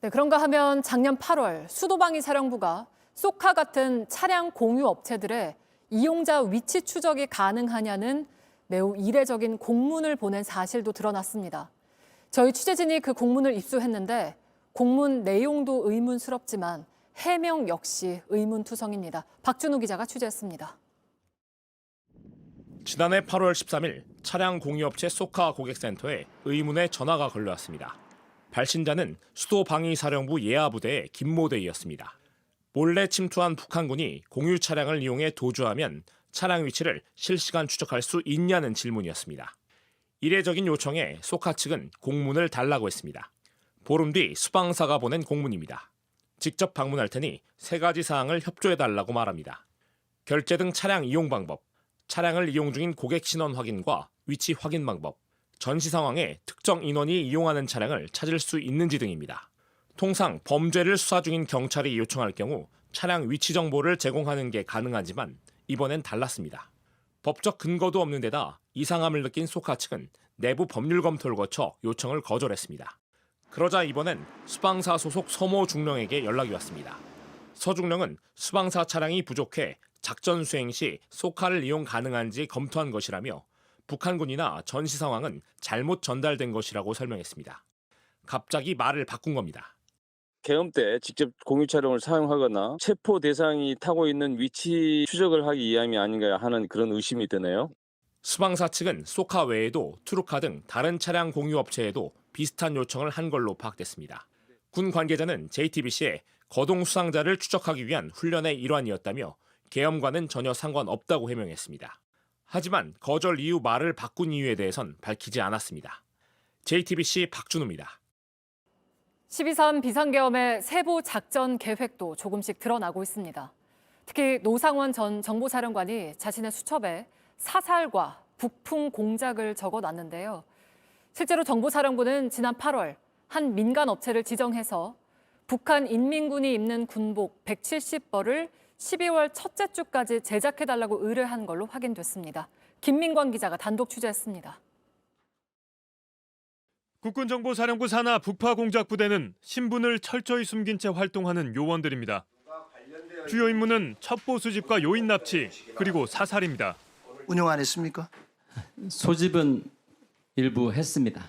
네, 그런가 하면 작년 8월 수도방위사령부가 쏘카 같은 차량 공유 업체들의 이용자 위치 추적이 가능하냐는 매우 이례적인 공문을 보낸 사실도 드러났습니다. 저희 취재진이 그 공문을 입수했는데 공문 내용도 의문스럽지만 해명 역시 의문투성입니다. 박준우 기자가 취재했습니다. 지난해 8월 13일 차량 공유업체 쏘카 고객센터에 의문의 전화가 걸려왔습니다. 발신자는 수도방위사령부 예하부대의 김모대이였습니다. 몰래 침투한 북한군이 공유 차량을 이용해 도주하면 차량 위치를 실시간 추적할 수 있냐는 질문이었습니다. 이례적인 요청에 쏘카 측은 공문을 달라고 했습니다. 보름 뒤 수방사가 보낸 공문입니다. 직접 방문할 테니 3가지 사항을 협조해달라고 말합니다. 결제 등 차량 이용 방법, 차량을 이용 중인 고객 신원 확인과 위치 확인 방법, 전시 상황에 특정 인원이 이용하는 차량을 찾을 수 있는지 등입니다. 통상 범죄를 수사 중인 경찰이 요청할 경우 차량 위치 정보를 제공하는 게 가능하지만 이번엔 달랐습니다. 법적 근거도 없는 데다 이상함을 느낀 쏘카 측은 내부 법률 검토를 거쳐 요청을 거절했습니다. 그러자 이번엔 수방사 소속 서모 중령에게 연락이 왔습니다. 서 중령은 수방사 차량이 부족해 작전 수행 시 쏘카를 이용 가능한지 검토한 것이라며 북한군이나 전시 상황은 잘못 전달된 것이라고 설명했습니다. 갑자기 말을 바꾼 겁니다. 계엄 때 직접 공유 차량을 사용하거나 체포 대상이 타고 있는 위치 추적을 하기 위함이 아닌가 하는 그런 의심이 드네요. 수방사 측은 쏘카 외에도 투르카 등 다른 차량 공유 업체에도 비슷한 요청을 한 걸로 파악됐습니다. 군 관계자는 JTBC에 거동 수상자를 추적하기 위한 훈련의 일환이었다며 계엄과는 전혀 상관없다고 해명했습니다. 하지만 거절 이후 말을 바꾼 이유에 대해선 밝히지 않았습니다. JTBC 박준우입니다. 12.3 비상계엄의 세부 작전 계획도 조금씩 드러나고 있습니다. 특히 노상원 전 정보사령관이 자신의 수첩에 사살과 북풍 공작을 적어놨는데요. 실제로 정보사령부는 지난 8월 한 민간 업체를 지정해서 북한 인민군이 입는 군복 170벌을 12월 첫째 주까지 제작해달라고 의뢰한 걸로 확인됐습니다. 김민광 기자가 단독 취재했습니다. 국군정보사령부 산하 북파공작부대는 신분을 철저히 숨긴 채 활동하는 요원들입니다. 주요 임무는 첩보 수집과 요인 납치, 그리고 사살입니다. 운영 안 했습니까? 소집은 일부 했습니다.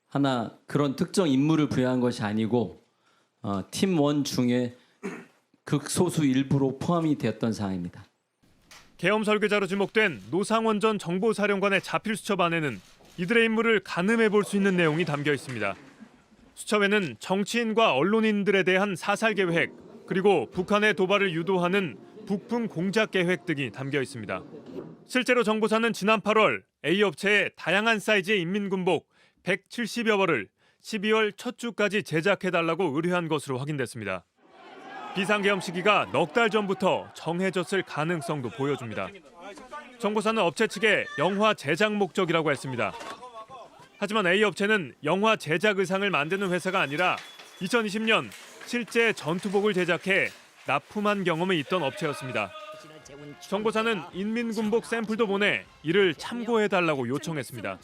하나 그런 특정 임무를 부여한 것이 아니고 팀1 중에 극소수 일부로 포함이 되었던 사항입니다. 계엄 설계자로 지목된 노상원 전 정보사령관의 자필 수첩 안에는 이들의 임무를 가늠해 볼 수 있는 내용이 담겨 있습니다. 수첩에는 정치인과 언론인들에 대한 사살 계획, 그리고 북한의 도발을 유도하는 북풍 공작 계획 등이 담겨 있습니다. 실제로 정보사는 지난 8월 A 업체에 다양한 사이즈의 인민군복 170여 벌을 12월 첫 주까지 제작해달라고 의뢰한 것으로 확인됐습니다. 비상계엄 시기가 넉 달 전부터 정해졌을 가능성도 보여줍니다. 정보사는 업체 측에 영화 제작 목적이라고 했습니다. 하지만 A 업체는 영화 제작 의상을 만드는 회사가 아니라 2020년 실제 전투복을 제작해 납품한 경험이 있던 업체였습니다. 정보사는 인민군복 샘플도 보내 이를 참고해달라고 요청했습니다.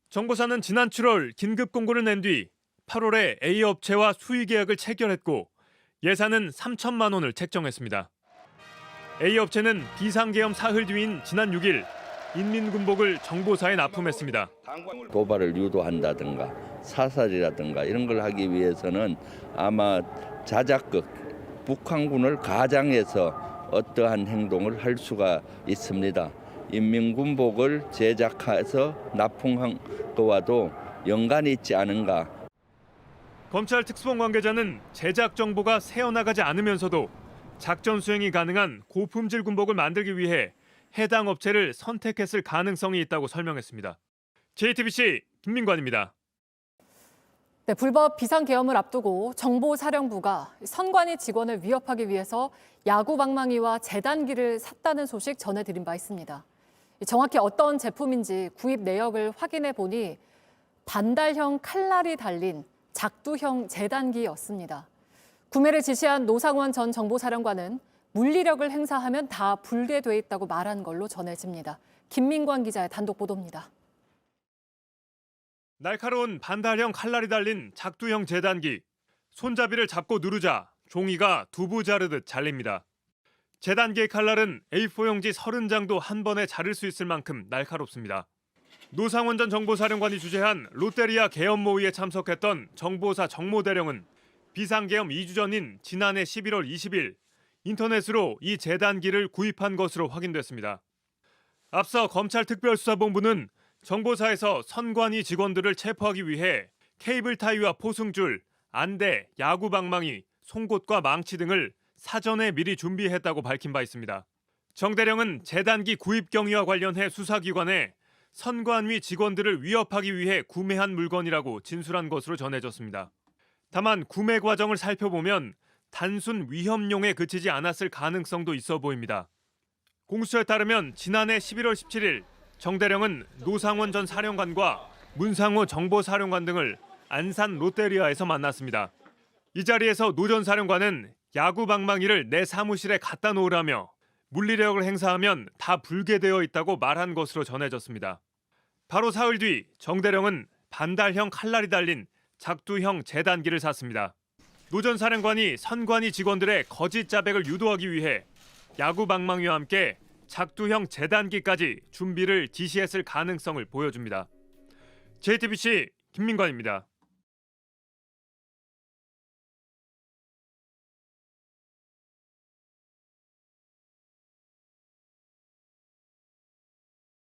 정보사는 지난 7월 긴급 공고를 낸 뒤 8월에 A 업체와 수의 계약을 체결했고 예산은 3천만 원을 책정했습니다. A 업체는 비상계엄 사흘 뒤인 지난 6일 인민군복을 정보사에 납품했습니다. 도발을 유도한다든가 사살이라든가 이런 걸 하기 위해서는 아마 자작극, 북한군을 가장해서 어떠한 행동을 할 수가 있습니다. 인민군복을 제작해서 납품한 거와도 연관이 있지 않은가. 검찰 특수본 관계자는 제작 정보가 새어나가지 않으면서도 작전 수행이 가능한 고품질 군복을 만들기 위해 해당 업체를 선택했을 가능성이 있다고 설명했습니다. JTBC 김민관입니다. 네, 불법 비상계엄을 앞두고 정보사령부가 선관위 직원을 위협하기 위해서 야구방망이와 재단기를 샀다는 소식 전해드린 바 있습니다. 정확히 어떤 제품인지 구입 내역을 확인해 보니 반달형 칼날이 달린 작두형 재단기였습니다. 구매를 지시한 노상원 전 정보사령관은 물리력을 행사하면 다 불개돼 있다고 말한 걸로 전해집니다. 김민관 기자의 단독 보도입니다. 날카로운 반달형 칼날이 달린 작두형 재단기. 손잡이를 잡고 누르자 종이가 두부 자르듯 잘립니다. 재단기의 칼날은 A4용지 30장도 한 번에 자를 수 있을 만큼 날카롭습니다. 노상원 전 정보사령관이 주재한 롯데리아 계엄 모의에 참석했던 정보사 정모대령은 비상계엄 2주 전인 지난해 11월 20일 인터넷으로 이 재단기를 구입한 것으로 확인됐습니다. 앞서 검찰특별수사본부는 정보사에서 선관위 직원들을 체포하기 위해 케이블 타이와 포승줄, 안대, 야구 방망이, 송곳과 망치 등을 사전에 미리 준비했다고 밝힌 바 있습니다. 정 대령은 재단기 구입 경위와 관련해 수사기관에 선관위 직원들을 위협하기 위해 구매한 물건이라고 진술한 것으로 전해졌습니다. 다만 구매 과정을 살펴보면 단순 위협용에 그치지 않았을 가능성도 있어 보입니다. 공수처에 따르면 지난해 11월 17일 정 대령은 노상원 전 사령관과 문상호 정보사령관 등을 안산 롯데리아에서 만났습니다. 이 자리에서 노 전 사령관은 야구 방망이를 내 사무실에 갖다 놓으라며 물리력을 행사하면 다 불개되어 있다고 말한 것으로 전해졌습니다. 바로 사흘 뒤 정 대령은 반달형 칼날이 달린 작두형 재단기를 샀습니다. 노 전 사령관이 선관위 직원들의 거짓 자백을 유도하기 위해 야구 방망이와 함께 작두형 재단기까지 준비를 지시했을 가능성을 보여줍니다. JTBC 김민관입니다.